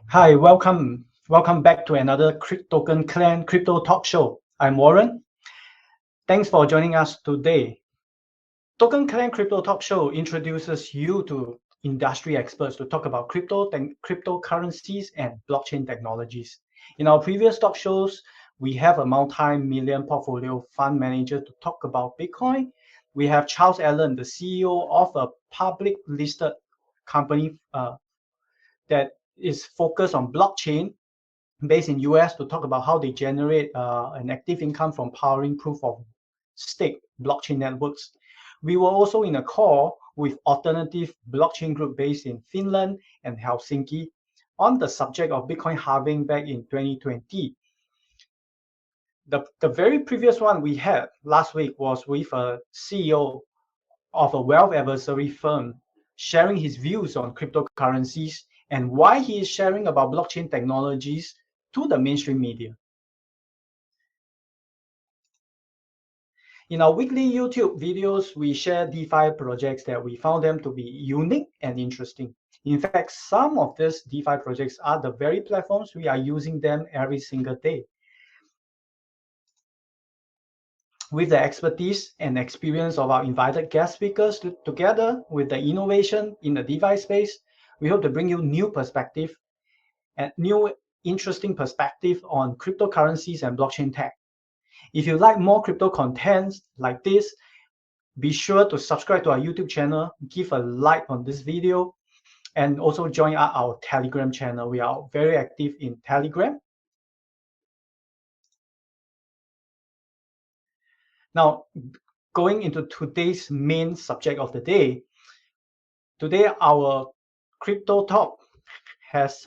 Hi, welcome back to another TokenClan crypto talk show. I'm Warren. Thanks for joining us today. TokenClan crypto talk show introduces you to industry experts to talk about cryptocurrencies and blockchain technologies. In our previous talk shows, we have a multi-million portfolio fund manager to talk about Bitcoin. We have Charles Allen, the CEO of a public listed company that is focused on blockchain based in US to talk about how they generate an active income from powering proof of stake blockchain networks. We were also in a call with alternative blockchain group based in Finland and Helsinki on the subject of Bitcoin halving back in 2020. The very previous one we had last week was with a CEO of a wealth advisory firm sharing his views on cryptocurrencies and why he is sharing about blockchain technologies to the mainstream media. In our weekly YouTube videos, we share DeFi projects that we found them to be unique and interesting. In fact, some of these DeFi projects are the very platforms we are using them every single day. With the expertise and experience of our invited guest speakers, together with the innovation in the DeFi space, we hope to bring you new perspective and new interesting perspective on cryptocurrencies and blockchain tech. If you like more crypto content like this, be sure to subscribe to our YouTube channel, give a like on this video, and also join our Telegram channel. We are very active in Telegram. Now, going into today's main subject of the day, today our crypto talk has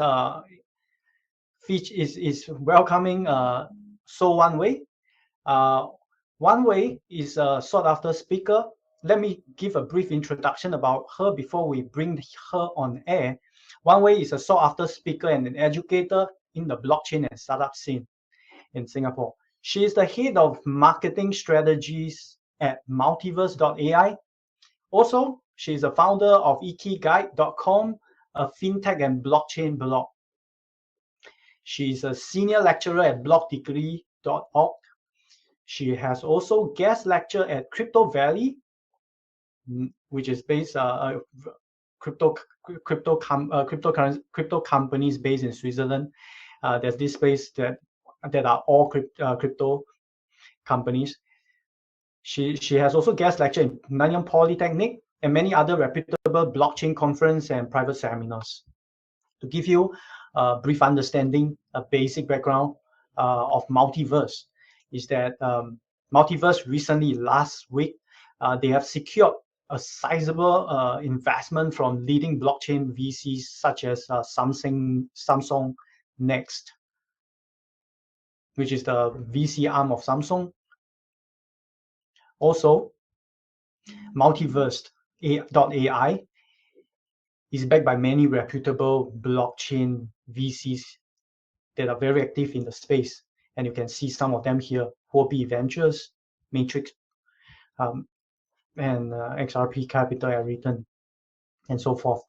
is welcoming Soh Wan Wei. Wan Wei is a sought-after speaker. Let me give a brief introduction about her before we bring her on air. Wan Wei is a sought-after speaker and an educator in the blockchain and startup scene in Singapore. She is the head of marketing strategies at Multiverse.ai. Also, she is a founder of eKeyGuide.com, a fintech and blockchain blog. She is a senior lecturer at blogdegree.org. She has also guest lectured at Crypto Valley, which is based crypto companies based in Switzerland. There's this space that are all crypto companies. She has also guest lectured in Nanyang Polytechnic and many other reputable blockchain conference and private seminars. To give you a brief understanding, a basic background of Multiverse is that Multiverse recently, last week, they have secured a sizable investment from leading blockchain VCs such as Samsung Next, which is the VC arm of Samsung. Also, Multiverse.ai is backed by many reputable blockchain VCs that are very active in the space. And you can see some of them here: Huobi Ventures, Matrix, and XRP Capital and Return, and so forth.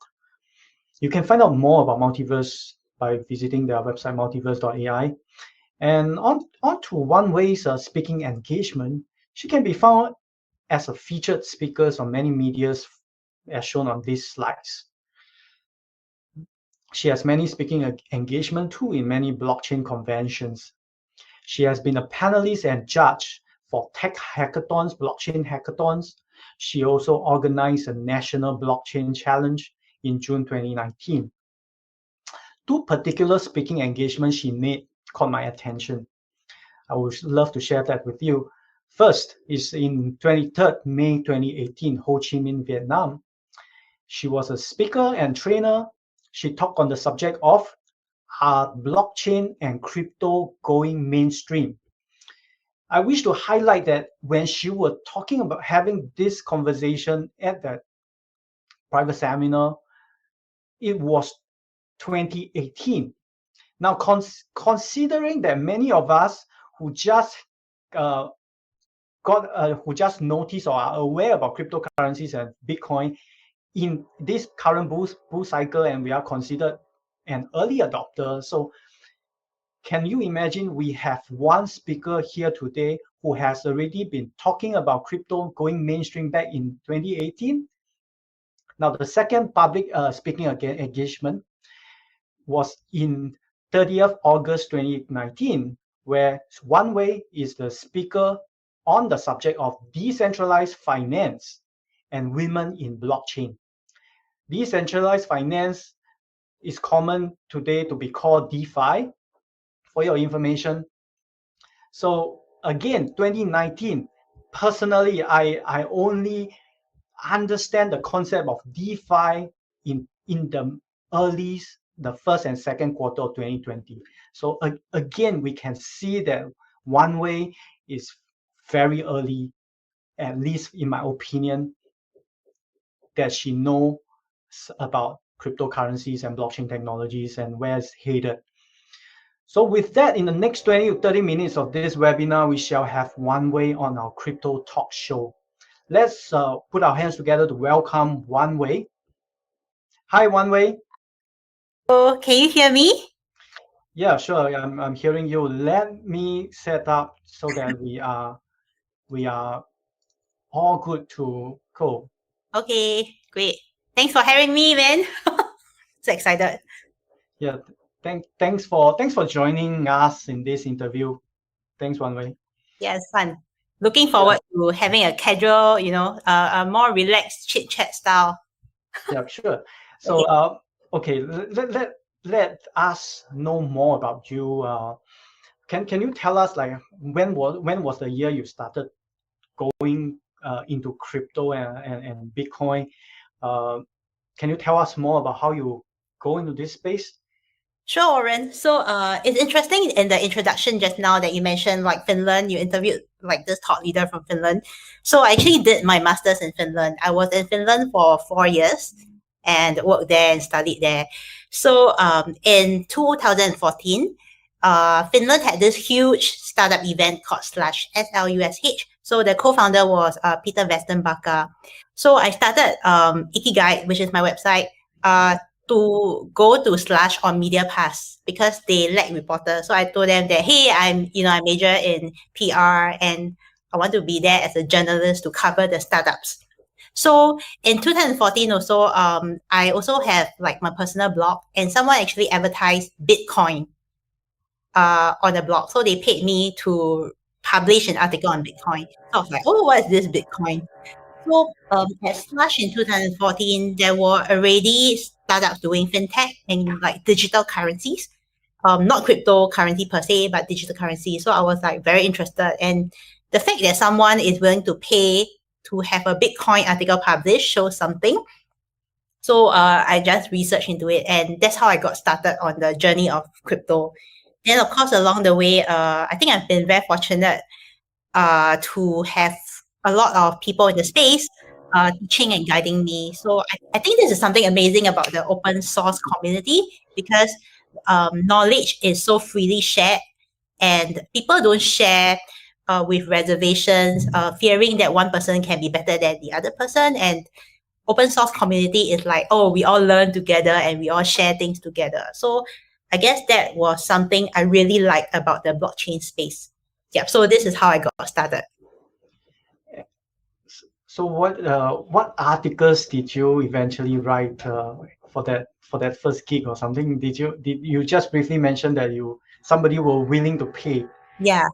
You can find out more about Multiverse by visiting their website, multiverse.ai. And on to Wan Wei's speaking engagement, she can be found as a featured speaker on many medias, as shown on these slides. She has many speaking engagement too in many blockchain conventions. She has been a panelist and judge for tech hackathons, blockchain hackathons. She also organized a national blockchain challenge in June 2019. Two particular speaking engagements she made caught my attention. I would love to share that with you. First is in 23rd May 2018, Ho Chi Minh, Vietnam. She was a speaker and trainer. She talked on the subject of are blockchain and crypto going mainstream. I wish to highlight that when she was talking about having this conversation at that private seminar, it was 2018. Now, considering that many of us who just who just noticed or are aware about cryptocurrencies and Bitcoin in this current bull cycle, and we are considered an early adopter. So can you imagine we have one speaker here today who has already been talking about crypto going mainstream back in 2018? Now, the second public speaking engagement was in 30th August 2019, where Wan Wei is the speaker on the subject of decentralized finance and women in blockchain. Decentralized finance is common today to be called DeFi, for your information. So again, 2019, personally, I only understand the concept of DeFi in the first and second quarter of 2020. So again, we can see that Wan Wei is very early, at least in my opinion, that she knows about cryptocurrencies and blockchain technologies and where it's headed. So with that, in the next 20 to 30 minutes of this webinar, we shall have Wan Wei on our crypto talk show. Let's put our hands together to welcome Wan Wei. Hi, Wan Wei. Oh, can you hear me? Yeah, sure. I'm hearing you. Let me set up so that we are all good to go. Okay, great. Thanks for having me, man. So excited. Yeah, thanks for joining us in this interview. Thanks, Wan Wei. Yeah, it's fun. Looking forward to having a casual, a more relaxed chit chat style. Yeah, sure. So, okay, let us know more about you. Can you tell us, like, when was the year you started going into crypto and Bitcoin? Can you tell us more about how you go into this space? Sure, Oren. So it's interesting in the introduction just now that you mentioned like Finland, you interviewed like this thought leader from Finland. So I actually did my master's in Finland. I was in Finland for 4 years and worked there and studied there. So in 2014, Finland had this huge startup event called Slush, SLUSH. So the co-founder was Peter Westenbacher. So I started Ikigai, which is my website, to go to Slush on Media Pass because they lack reporters. So I told them that, hey, I major in PR and I want to be there as a journalist to cover the startups. So in 2014 also, I also have like my personal blog and someone actually advertised Bitcoin on the blog. So they paid me to publish an article on Bitcoin. So I was like, oh, what is this Bitcoin? So at Slush in 2014, there were already startups doing fintech and like digital currencies. Not cryptocurrency per se, but digital currency. So I was like very interested. And the fact that someone is willing to pay to have a Bitcoin article published shows something. So I just researched into it, and that's how I got started on the journey of crypto. Then, of course, along the way, I think I've been very fortunate to have a lot of people in the space teaching and guiding me. So I think this is something amazing about the open source community because knowledge is so freely shared and people don't share with reservations, fearing that one person can be better than the other person. And open source community is like, oh, we all learn together and we all share things together. So I guess that was something I really liked about the blockchain space. Yeah, so this is how I got started. So what articles did you eventually write for that first gig or something? Did you just briefly mention that somebody were willing to pay? Yeah.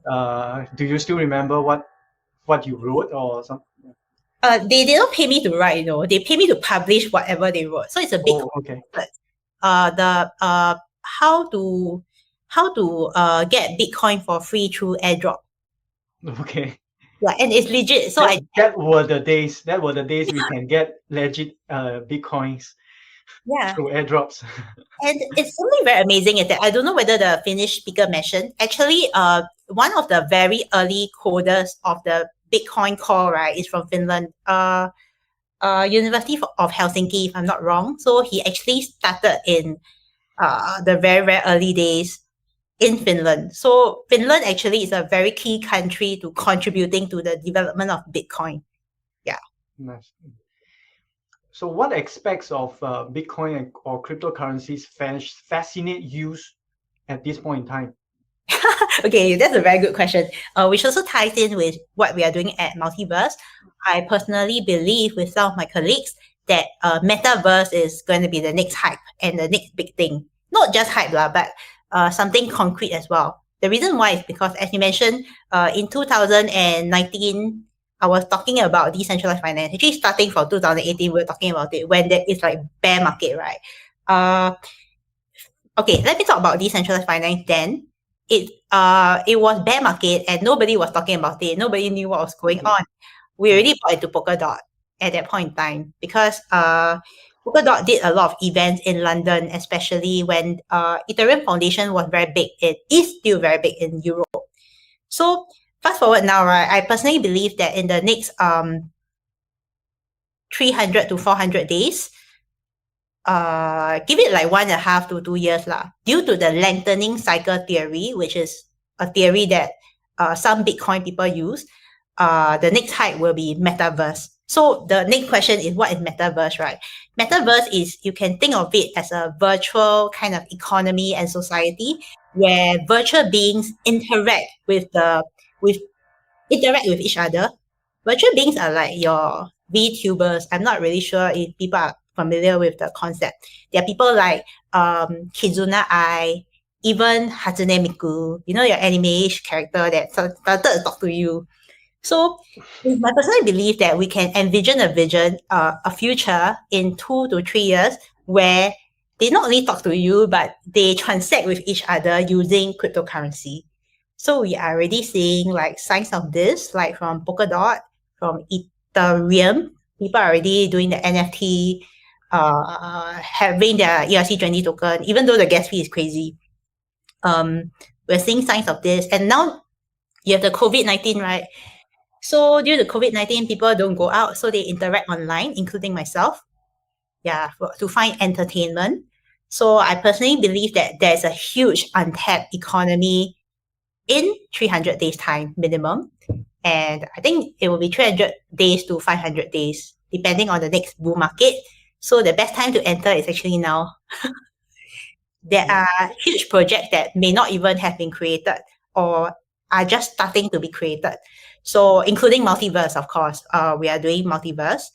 Do you still remember what you wrote or something? They did not pay me to write, they pay me to publish whatever they wrote. So it's a big okay. How to get Bitcoin for free through airdrop. Okay. Yeah, and it's legit. So that were the days we can get legit Bitcoins through airdrops. And it's something very amazing is that I don't know whether the Finnish speaker mentioned, actually one of the very early coders of the Bitcoin core, right, is from Finland. University of Helsinki, if I'm not wrong. So he actually started in the very, very early days in Finland. So Finland actually is a very key country to contributing to the development of Bitcoin. Yeah. Nice. So what aspects of Bitcoin or cryptocurrencies fascinate you at this point in time? Okay, that's a very good question. Which also ties in with what we are doing at Multiverse. I personally believe with some of my colleagues that metaverse is going to be the next hype and the next big thing. Not just hype lah, but something concrete as well. The reason why is because, as you mentioned, in 2019, I was talking about decentralized finance. Actually, starting from 2018, we were talking about it when there is like bear market, right? Okay, let me talk about decentralized finance then. It was bear market and nobody was talking about it. Nobody knew what was going on. We already bought into Polkadot at that point in time because Polkadot did a lot of events in London, especially when Ethereum Foundation was very big. It is still very big in Europe. So fast forward now, right? I personally believe that in the next 300 to 400 days, give it like 1.5 to 2 years lah. Due to the lengthening cycle theory, which is a theory that some Bitcoin people use, the next hype will be metaverse. So the next question is, what is metaverse, right? Metaverse is, you can think of it as a virtual kind of economy and society where virtual beings interact with each other. Virtual beings are like your VTubers. I'm not really sure if people are familiar with the concept. There are people like Kizuna Ai, even Hatsune Miku, you know, your anime character that started to talk to you. So it's my personal belief that we can envision a future in 2 to 3 years where they not only talk to you, but they transact with each other using cryptocurrency. So we are already seeing like signs of this, like from Polkadot, from Ethereum. People are already doing the NFT, having their ERC20 token, even though the gas fee is crazy. We're seeing signs of this. And now you have the COVID-19, right? So due to COVID-19, people don't go out, so they interact online, including myself, to find entertainment. So I personally believe that there's a huge untapped economy in 300 days time minimum. And I think it will be 300 days to 500 days, depending on the next bull market. So the best time to enter is actually now. There are huge projects that may not even have been created or are just starting to be created. So including Multiverse, of course, we are doing Multiverse.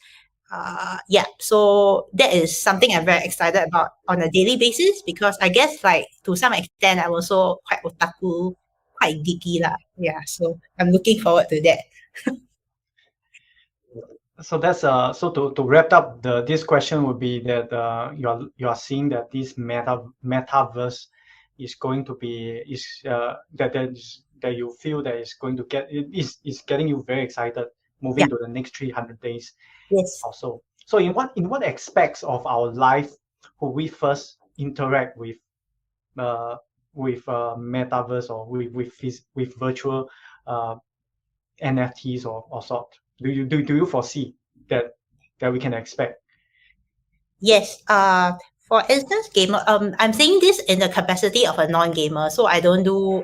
So that is something I'm very excited about on a daily basis, because I guess like to some extent I'm also quite otaku, quite geeky lah. Yeah, so I'm looking forward to that. So that's so to wrap up this question would be that you are seeing that this metaverse is going to be that you feel that is going to is getting you very excited moving to the next 300 days. Yes. Also, so in what aspects of our life will we first interact with metaverse or with virtual NFTs or sort? Do you foresee that we can expect? Yes. For instance, gamer. I'm saying this in the capacity of a non-gamer, so I don't do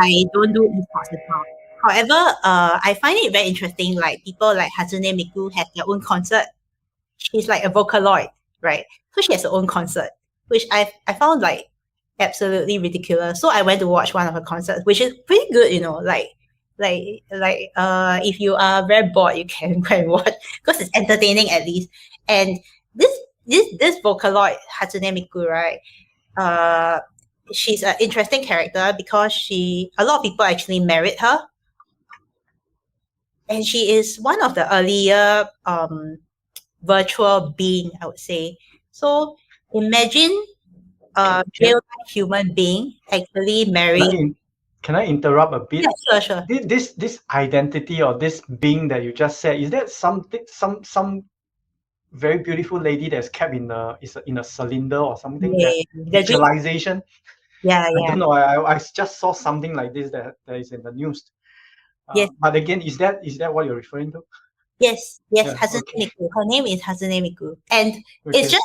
I don't do esports at all. However, I find it very interesting. Like people like Hatsune Miku have their own concert. She's like a Vocaloid, right? So she has her own concert, which I found like absolutely ridiculous. So I went to watch one of her concerts, which is pretty good, you know. If you are very bored, you can go and watch because it's entertaining at least. And this Vocaloid Hatsune Miku, right? She's an interesting character because a lot of people actually married her, and she is one of the earlier virtual being, I would say. So imagine a real life human being actually married. Can I interrupt a bit? Yeah, sure. This identity or this being that you just said, is that some very beautiful lady that's kept in a cylinder or something? Yeah, visualization. Yeah. I don't know. I just saw something like this that is in the news. Yes. But again, is that what you're referring to? Yes. Hatsune Miku. Her name is Hatsune Miku, and it's just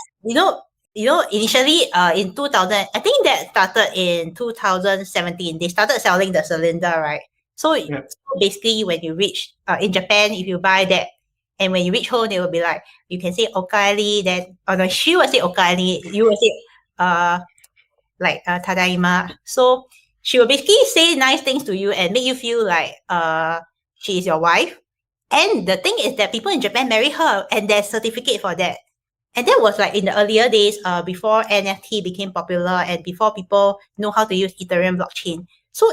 initially in 2000, I think that started in 2017. They started selling the cylinder, right? So basically, when you reach in Japan, if you buy that And when you reach home, they will be like, you can say okaeri, then no, she will say okaeri, you will say tadaima. So she will basically say nice things to you and make you feel like she is your wife. And the thing is that people in Japan marry her, and there's certificate for that. And that was like in the earlier days, before NFT became popular and before people know how to use Ethereum blockchain. So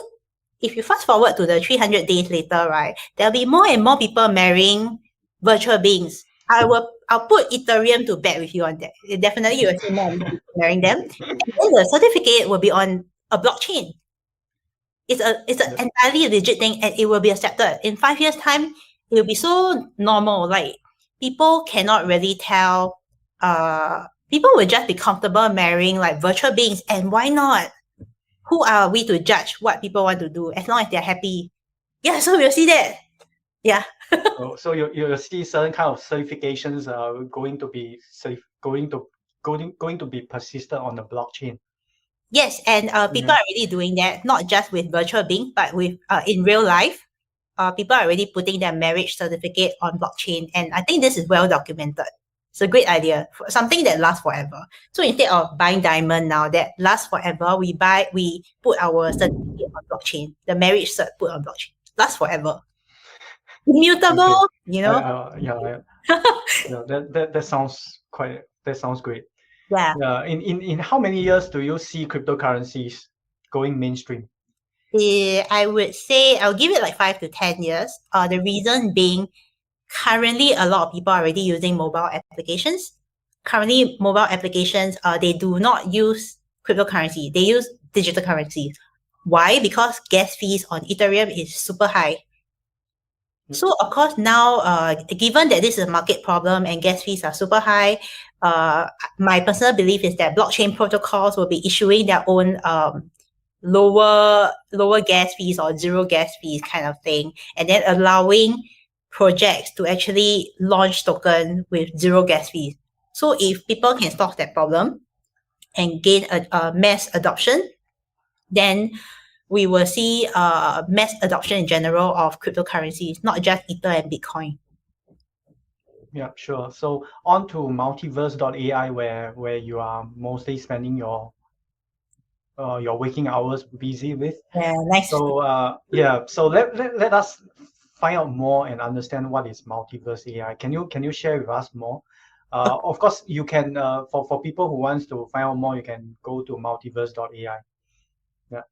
if you fast forward to the 300 days later, right, there'll be more and more people marrying virtual beings. I'll put Ethereum to bet with you on that. Definitely, you will see more and more people marrying them. And then the certificate will be on a blockchain. It's an entirely legit thing, and it will be accepted. In 5 years' time, it will be so normal. Like people cannot really tell. People will just be comfortable marrying like virtual beings, and why not? Who are we to judge what people want to do as long as they're happy? Yeah, so we'll see that. Yeah. So you'll see certain kind of certifications are going to be going to be persistent on the blockchain. Yes, and people are really doing that, not just with virtual beings, but with in real life. People are already putting their marriage certificate on blockchain, and I think this is well documented. It's a great idea, something that lasts forever. So instead of buying diamond now that lasts forever, we put our certificate on blockchain. The marriage cert put on blockchain lasts forever, immutable. Yeah, that sounds great. Yeah. In how many years do you see cryptocurrencies going mainstream? I would say I'll give it like 5 to 10 years. The reason being, currently a lot of people are already using mobile applications. Currently, mobile applications, they do not use cryptocurrency. They use digital currencies. Why? Because gas fees on Ethereum is super high. So of course now, given that this is a market problem and gas fees are super high, my personal belief is that blockchain protocols will be issuing their own lower gas fees or zero gas fees kind of thing, and then allowing projects to actually launch token with zero gas fees. So if people can solve that problem and gain a mass adoption, then we will see mass adoption in general of cryptocurrencies, not just Ether and Bitcoin. Yeah, sure. So on to Multiverse.ai, where you are mostly spending your waking hours busy with. Yeah, nice. So so let us find out more and understand what is Multiverse AI. Can you share with us more? Of course, you can for people who wants to find out more, you can go to multiverse.ai. Yeah.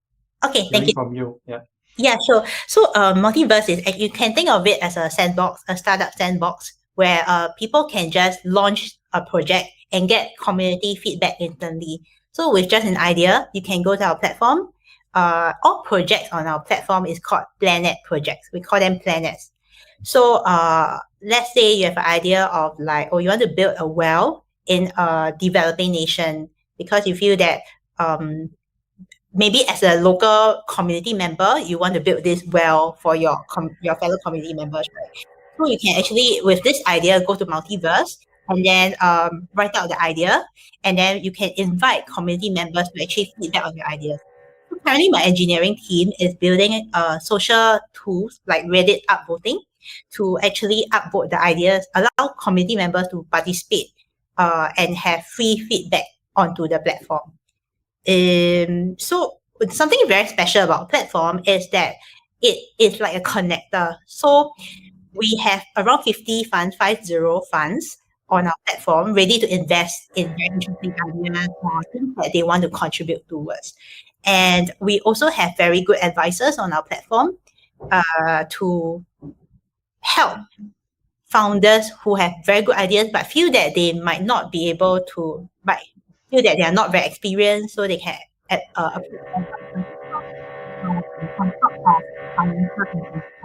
Okay, thank you. From you. Yeah. Yeah, sure. So Multiverse is, you can think of it as a sandbox, a startup sandbox, where people can just launch a project and get community feedback instantly. So with just an idea, you can go to our platform. All projects on our platform is called planet projects. We call them planets. So let's say you have an idea of like, you want to build a well in a developing nation because you feel that maybe as a local community member, you want to build this well for your fellow community members, right? So you can actually, with this idea, go to Multiverse and then write out the idea, and then you can invite community members to actually feedback on your ideas. So currently, my engineering team is building social tools like Reddit upvoting to actually upvote the ideas, allow community members to participate and have free feedback onto the platform. So something very special about platform is that it is like a connector. So we have around 50 funds on our platform ready to invest in very interesting ideas or things that they want to contribute towards. And we also have very good advisors on our platform to help founders who have very good ideas but feel that they might not be able to, feel that they are not very experienced, so they can on top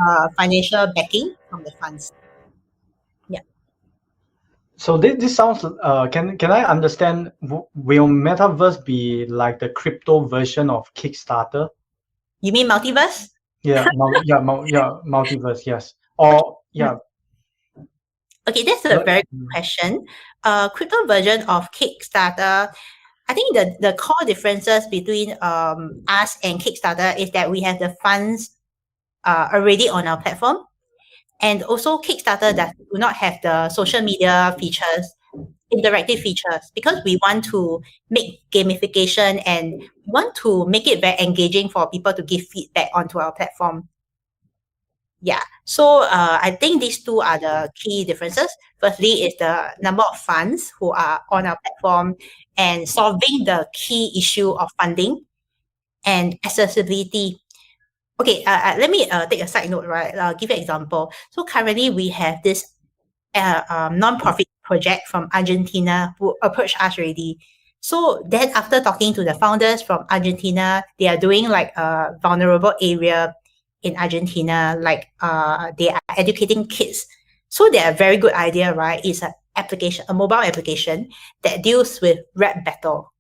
of financial backing from the funds. Yeah. So this sounds. Can I understand? Will Metaverse be like the crypto version of Kickstarter? You mean Multiverse? Yeah, Multiverse. Yes. Or yeah. Okay, that's a very good question. Crypto version of Kickstarter. I think the core differences between us and Kickstarter is that we have the funds already on our platform. And also Kickstarter does do not have the social media features, interactive features, because we want to make gamification and want to make it very engaging for people to give feedback onto our platform. Yeah. So I think these two are the key differences. Firstly is the number of funds who are on our platform and solving the key issue of funding and accessibility. Okay, let me take a side note, right? I'll give you an example. So currently we have this non-profit project from Argentina who approached us already. So then after talking to the founders from Argentina, they are doing like a vulnerable area in Argentina, like they are educating kids. So they are a very good idea, right? It's an application, a mobile application that deals with rap battle.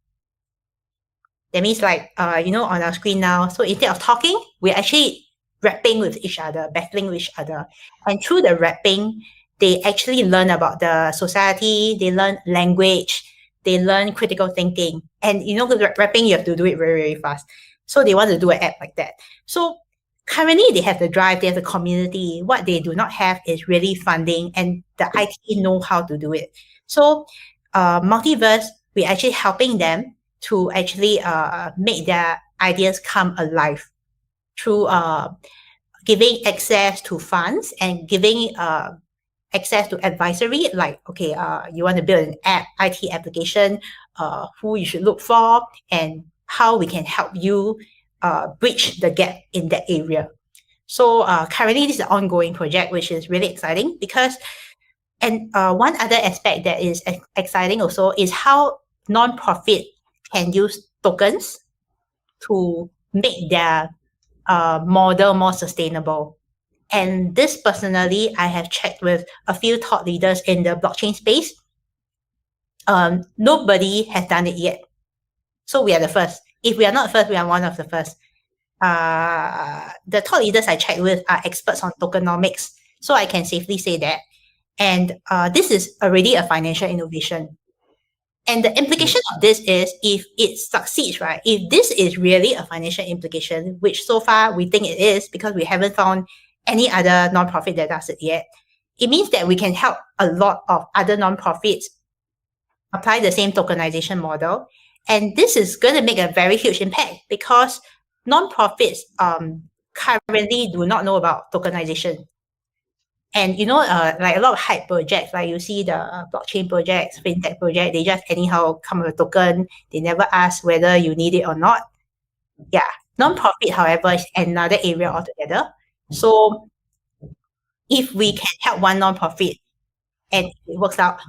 That means like, on our screen now, so instead of talking, we're actually rapping with each other, battling with each other. And through the rapping, they actually learn about the society, they learn language, they learn critical thinking. And with rapping, you have to do it very, very fast. So they want to do an app like that. So currently they have the drive, they have the community. What they do not have is really funding and the IT know how to do it. So Multiverse, we're actually helping them to actually make their ideas come alive through giving access to funds and giving access to advisory, like, okay, you want to build an app, IT application, who you should look for, and how we can help you bridge the gap in that area. So currently, this is an ongoing project, which is really exciting because, and one other aspect that is exciting also is how non-profit can use tokens to make their model more sustainable. And this personally, I have checked with a few thought leaders in the blockchain space. Nobody has done it yet. So we are the first. If we are not first, we are one of the first. The thought leaders I checked with are experts on tokenomics. So I can safely say that. And this is already a financial innovation. And the implication of this is if it succeeds, right? If this is really a financial implication, which so far we think it is because we haven't found any other nonprofit that does it yet, it means that we can help a lot of other nonprofits apply the same tokenization model. And this is going to make a very huge impact because nonprofits currently do not know about tokenization. And like a lot of hype projects, like you see the blockchain projects, fintech project, they just anyhow come with a token. They never ask whether you need it or not. Yeah, non-profit, however, is another area altogether. So if we can help one non-profit and it works out,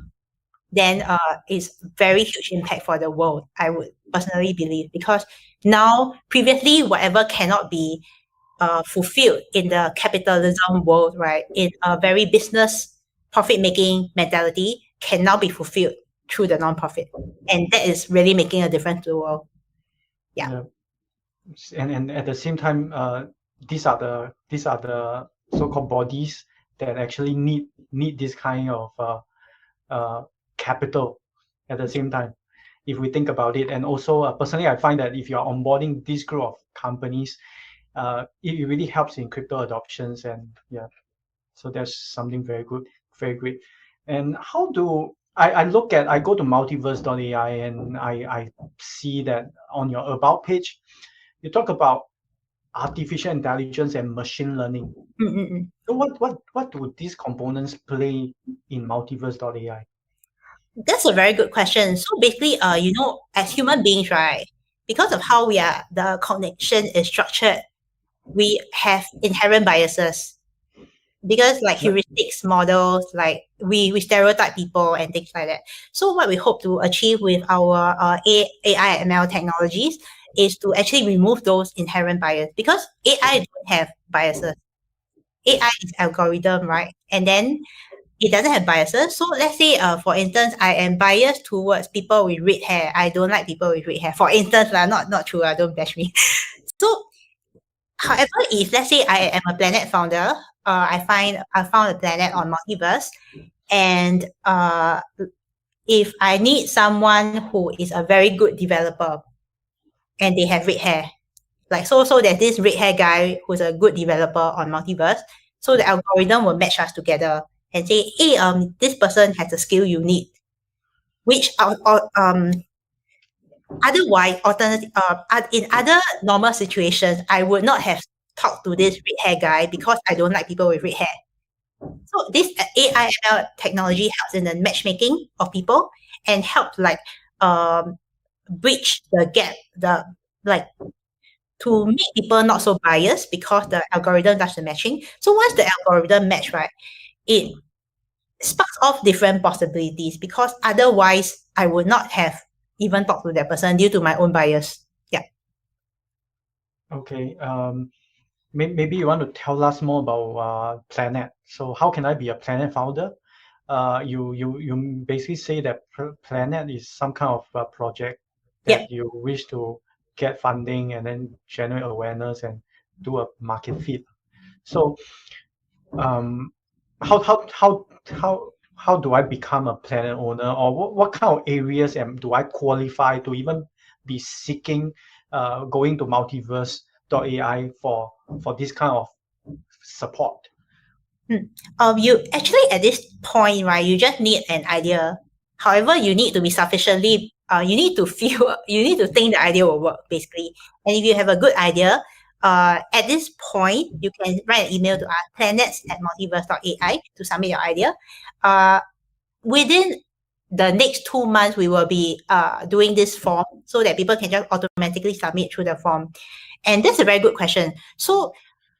then it's very huge impact for the world, I would personally believe. Because now, previously, whatever cannot be fulfilled in the capitalism world, right, in a very business profit-making mentality, can now be fulfilled through the non-profit. And that is really making a difference to the world. Yeah. And at the same time, these are the so-called bodies that actually need this kind of capital at the same time, if we think about it. And also, personally, I find that if you are onboarding this group of companies, it really helps in crypto adoptions. And yeah, so that's something very good, very great. And how do I go to multiverse.ai and I see that on your about page, you talk about artificial intelligence and machine learning. So what do these components play in multiverse.ai? That's a very good question. So basically, as human beings, right, because of how the cognition is structured, we have inherent biases. Because like heuristics models, like we stereotype people and things like that. So what we hope to achieve with our AI ML technologies is to actually remove those inherent biases, because AI don't have biases. AI is algorithm, right? And then it doesn't have biases. So let's say, for instance, I am biased towards people with red hair. I don't like people with red hair. For instance, not true. Don't bash me. So, however, if let's say I am a planet founder, I found a planet on Multiverse, and if I need someone who is a very good developer, and they have red hair, like so there's this red hair guy who's a good developer on Multiverse. So the algorithm will match us together and say, hey, this person has the skill you need, which otherwise, in other normal situations, I would not have talked to this red hair guy because I don't like people with red hair. So this AI ML technology helps in the matchmaking of people and help bridge the gap, to make people not so biased because the algorithm does the matching. So once the algorithm match, right, it sparks off different possibilities because otherwise I would not have even talked to that person due to my own bias. Yeah. Okay. Maybe you want to tell us more about Planet. So how can I be a Planet founder? You basically say that Planet is some kind of project that you wish to get funding and then generate awareness and do a market fit. So how do I become a Planet owner, or what kind of areas do I qualify to even be seeking going to Multiverse.ai for this kind of support? You actually at this point, right, you just need an idea. However, you need to be sufficiently you need to think the idea will work, basically. And if you have a good idea, at this point, you can write an email to us, planets@multiverse.ai, to submit your idea. Within the next 2 months, we will be doing this form so that people can just automatically submit through the form. And that's a very good question. So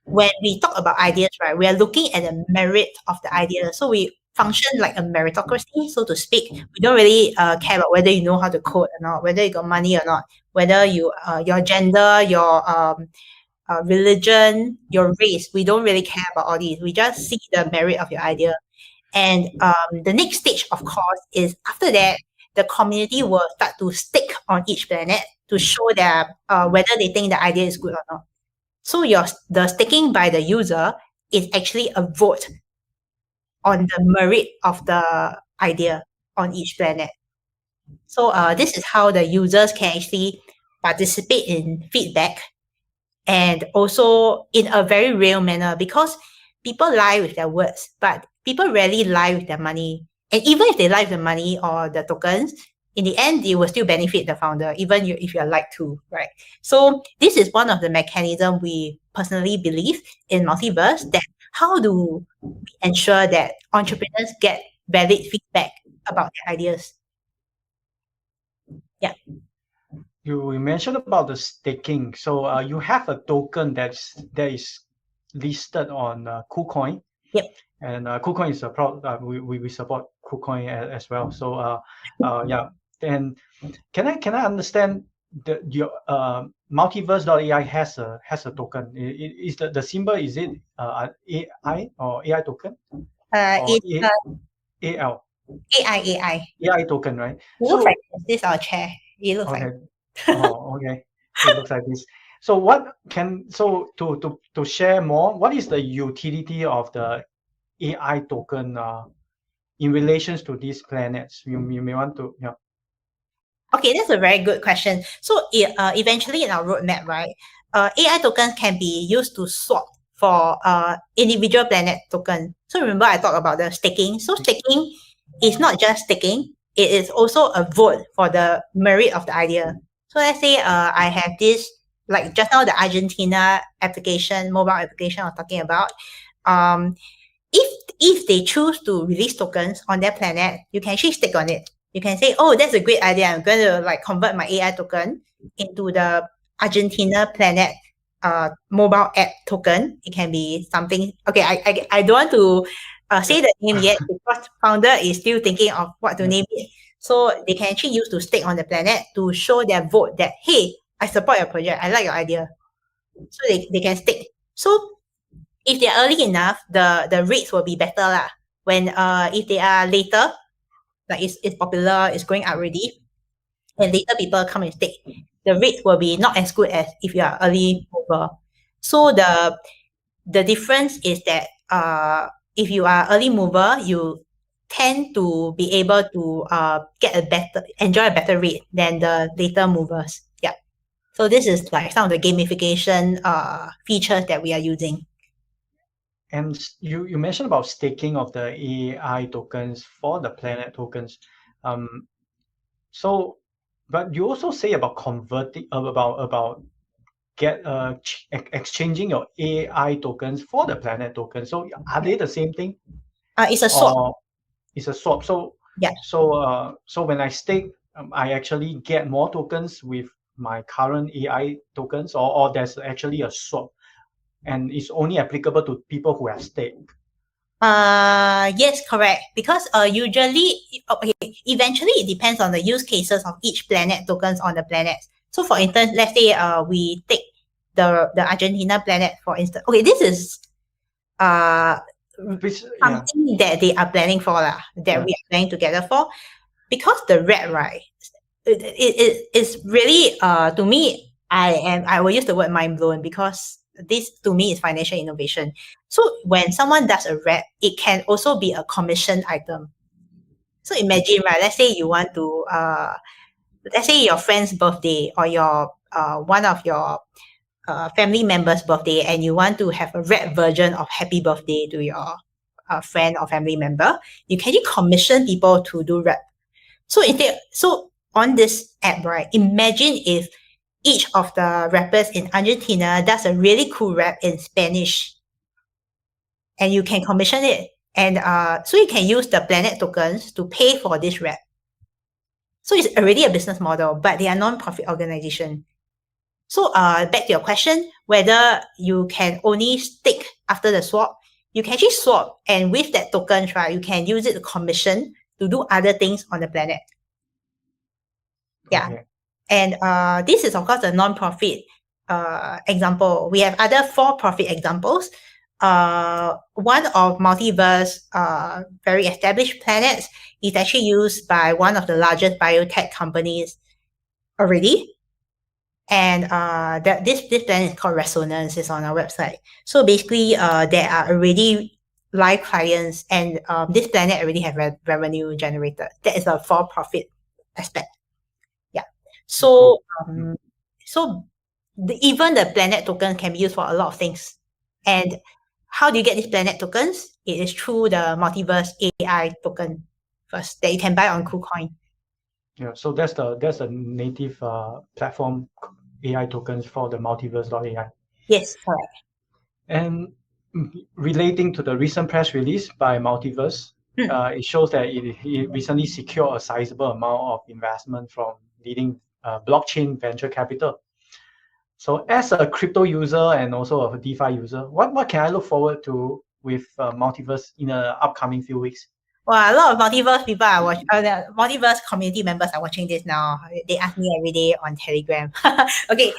when we talk about ideas, right, we are looking at the merit of the idea. So we function like a meritocracy, so to speak. We don't really care about whether you know how to code or not, whether you got money or not, whether you your gender, your religion, your race. We don't really care about all these. We just see the merit of your idea. And the next stage, of course, is after that, the community will start to stick on each planet to show their whether they think the idea is good or not. So the sticking by the user is actually a vote on the merit of the idea on each planet. So this is how the users can actually participate in feedback, and also in a very real manner, because people lie with their words, but people rarely lie with their money. And even if they lie with the money or the tokens, in the end, it will still benefit the founder, even if you're lied to, right? So this is one of the mechanisms we personally believe in Multiverse, that how do we ensure that entrepreneurs get valid feedback about their ideas? Yeah. You mentioned about the staking. So you have a token that is listed on KuCoin. Yep. And KuCoin is a we support KuCoin as well. So yeah. And can I understand your Multiverse.ai has a token? Is the symbol, is it AI or AI token? It's AL. AI token, right? It looks like this our chair. It looks okay. like. Okay. It looks like this. So to share more, what is the utility of the AI token in relations to these planets? You may want to, yeah. Okay, that's a very good question. So eventually in our roadmap, right, AI tokens can be used to swap for individual planet token. So remember I talked about the staking. So staking is not just staking, it is also a vote for the merit of the idea. So let's say I have this, like just now the Argentina application, mobile application I was talking about. If they choose to release tokens on their planet, you can actually stake on it. You can say, oh, that's a great idea. I'm going to like convert my AI token into the Argentina planet mobile app token. It can be something. Okay, I don't want to say the name yet because founder is still thinking of what to name it. So they can actually use to stake on the planet to show their vote that, hey, I support your project. I like your idea. So they can stake. So if they're early enough, the rates will be better lah. When if they are later, like it's popular, it's going up already, and later people come and stake, the rate will be not as good as if you are early mover. So the difference is that if you are early mover, you tend to be able to enjoy a better rate than the later movers. Yeah. So this is like some of the gamification features that we are using. you mentioned about staking of the AI tokens for the planet tokens. So, but you also say about converting about exchanging your AI tokens for the planet tokens. So are they the same thing, It's a swap. or it's a swap? Yeah. So when I stake, I actually get more tokens with my current AI tokens, or there's actually a swap, and it's only applicable to people who have staked. Yes, correct. Because usually, okay, eventually it depends on the use cases of each planet tokens on the planet. So for instance, let's say we take the Argentina planet, for instance. Okay, this is something that they are planning for that we are planning together for, because the red, right, it is really to me, I will use the word mind blown, because this to me is financial innovation. So when someone does a rep, it can also be a commission item. So imagine, right, let's say you want to let's say your friend's birthday, or your one of your family members' birthday, and you want to have a rep version of happy birthday to your friend or family member. You can commission people to do rep. So on this app, right, imagine if each of the rappers in Argentina does a really cool rap in Spanish, and you can commission it. And so you can use the planet tokens to pay for this rap. So it's already a business model, but they are non-profit organization. So back to your question, whether you can only stake after the swap, you can actually swap, and with that tokens, right, you can use it to commission to do other things on the planet. Yeah. Okay. And this is, of course, a non-profit example. We have other for-profit examples. One of Multiverse very established planets is actually used by one of the largest biotech companies already. And this planet is called Resonance. It's on our website. So basically, there are already live clients, and this planet already have revenue generated. That is a for-profit aspect. So, even the planet token can be used for a lot of things. And how do you get these planet tokens? It is through the Multiverse AI token first that you can buy on KuCoin. Yeah, so that's the native platform AI tokens for the Multiverse.ai. Yes, correct. And relating to the recent press release by Multiverse, it shows that it recently secured a sizable amount of investment from leading blockchain venture capital. So as a crypto user and also a DeFi user, what can I look forward to with Multiverse in the upcoming few weeks? Well, a lot of Multiverse people are watching, the Multiverse community members are watching this now. They ask me every day on Telegram. Okay.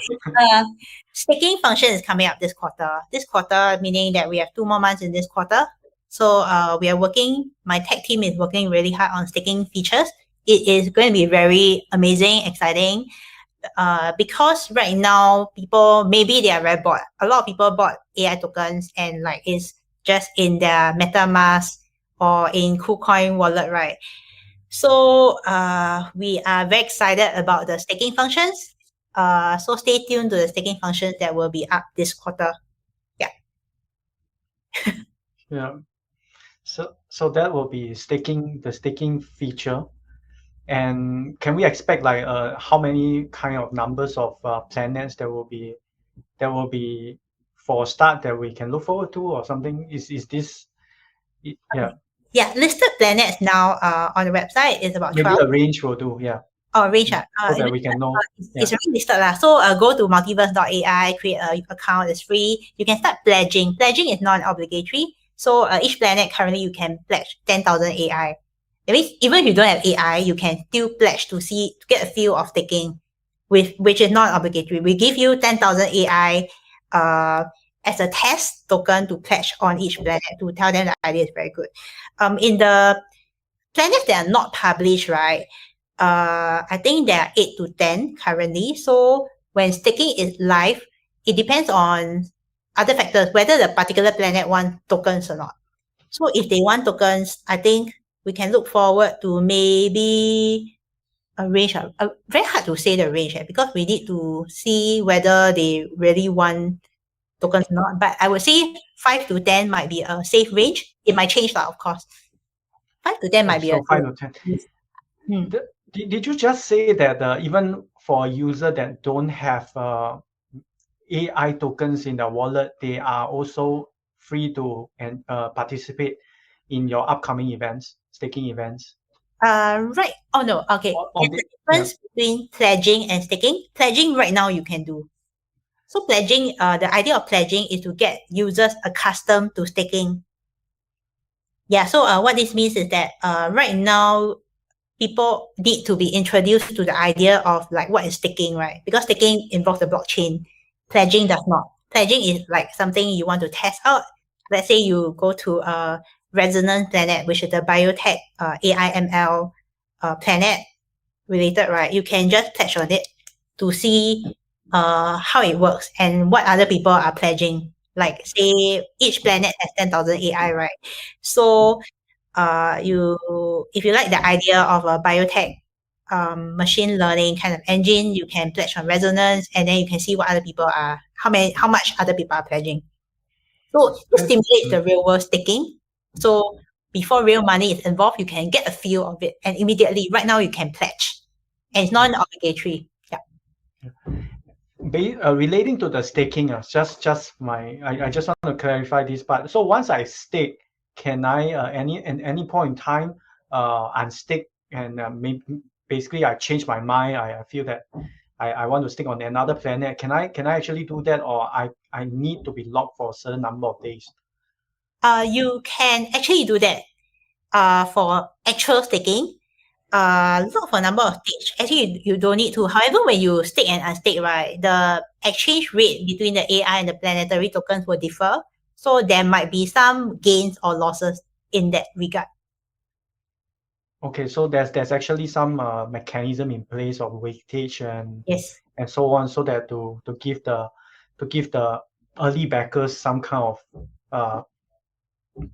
Staking function is coming up this quarter. This quarter, meaning that we have 2 more months in this quarter. So we are working, my tech team is working really hard on staking features. It is going to be very amazing, exciting. Because right now, people, maybe they are very bored. A lot of people bought AI tokens and like it's just in their MetaMask or in KuCoin wallet, right? So we are very excited about the staking functions. So stay tuned to the staking functions that will be up this quarter. Yeah. Yeah. So that will be the staking feature. And can we expect like how many kind of numbers of planets there will be for a start that we can look forward to, or something? Is this yeah? Yeah, listed planets now on the website is about Maybe 12. a range will do, yeah. Oh, range. So that we can know. It's already listed. So go to multiverse.ai, create an account. It's free. You can start pledging. Pledging is non-obligatory. So each planet currently you can pledge 10,000 AI. That means even if you don't have AI, you can still pledge to get a feel of staking, which is non-obligatory. We give you 10,000 AI as a test token to pledge on each planet to tell them the idea is very good. In the planets that are not published, right? I think there are 8 to 10 currently. So when staking is live, it depends on other factors, whether the particular planet wants tokens or not. So if they want tokens, I think we can look forward to maybe a range. Very hard to say the range because we need to see whether they really want tokens not. But I would say 5 to 10 might be a safe range. It might change, of course. 5 to 10 might be so a 5 to 10. Did you just say that even for a user that don't have AI tokens in their wallet, they are also free to participate in your upcoming events, staking events? Right. Oh no. Okay. There's a difference between pledging and staking. Pledging right now you can do. So pledging, the idea of pledging is to get users accustomed to staking. Yeah. So what this means is that right now people need to be introduced to the idea of like what is staking, right? Because staking involves the blockchain. Pledging does not. Pledging is like something you want to test out. Let's say you go to a Resonance Planet, which is the biotech AIML planet related, right? You can just pledge on it to see how it works and what other people are pledging. Like say each planet has 10,000 AI, right? So you if you like the idea of a biotech machine learning kind of engine, you can pledge on Resonance, and then you can see what other people are how much other people are pledging. So it stimulates the real world staking. So before real money is involved, you can get a feel of it, and immediately right now you can pledge, and it's non-obligatory. Yeah. Relating to the staking, I just want to clarify this part. So once I stake, can I at any point in time unstake and basically I change my mind. I feel that I want to stick on another planet. Can I actually do that, or I need to be locked for a certain number of days? You can actually do that for actual staking. Look for number of stage. Actually, you don't need to. However, when you stake and unstake, right, the exchange rate between the AI and the planetary tokens will differ. So there might be some gains or losses in that regard. Okay, so there's actually some mechanism in place of weightage Yes, and so on, so that to give the early backers some kind of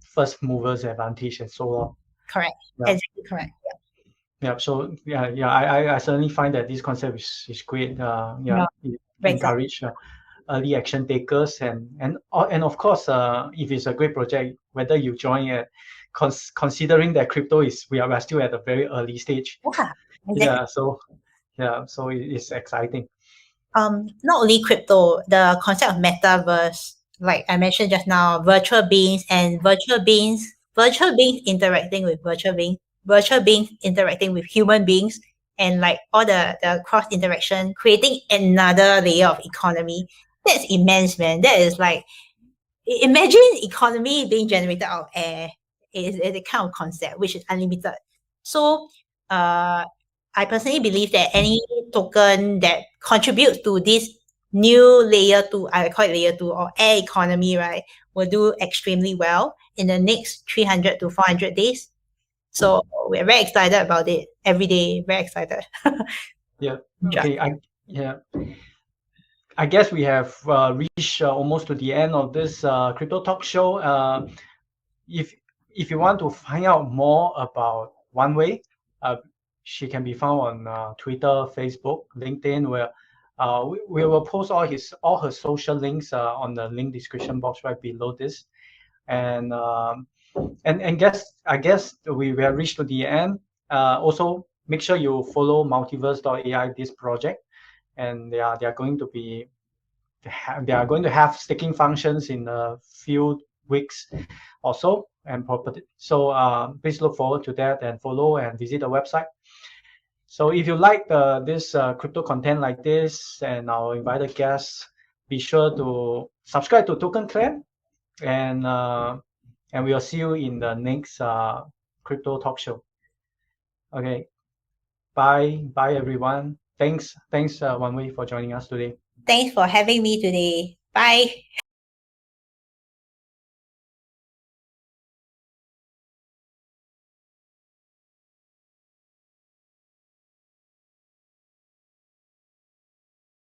first movers advantage and so on. correct. Yeah. Exactly correct. Yeah. Yeah. So I certainly find that this concept is great. Yeah. It Very encourage early action takers and of course, if it's a great project, whether you join it, considering that crypto we are still at a very early stage. Yeah, exactly. So it's exciting. Not only crypto, the concept of metaverse, like I mentioned just now, virtual beings interacting with virtual beings interacting with human beings, and like all the cross interaction, creating another layer of economy. That's immense, man. That is like, imagine economy being generated out of air. Is a kind of concept which is unlimited. So I personally believe that any token that contributes to this new layer 2, I call it layer 2 or air economy, right, will do extremely well in the next 300 to 400 days. So we're very excited about it every day. Very excited. Yeah. Okay. I guess we have reached almost to the end of this crypto talk show. If you want to find out more about Wan Wei, she can be found on Twitter, Facebook, LinkedIn, where we will post all her social links on the link description box right below this. And I guess we have reached to the end. Also, make sure you follow Multiverse.ai, this project, and they are going to have staking functions in a few weeks or so, and please look forward to that and follow and visit the website. So if you like this crypto content like this and our invited guests, be sure to subscribe to TokenClan, and we'll see you in the next crypto talk show. Okay, bye everyone. Thanks Wan Wei for joining us today. Thanks for having me today. Bye.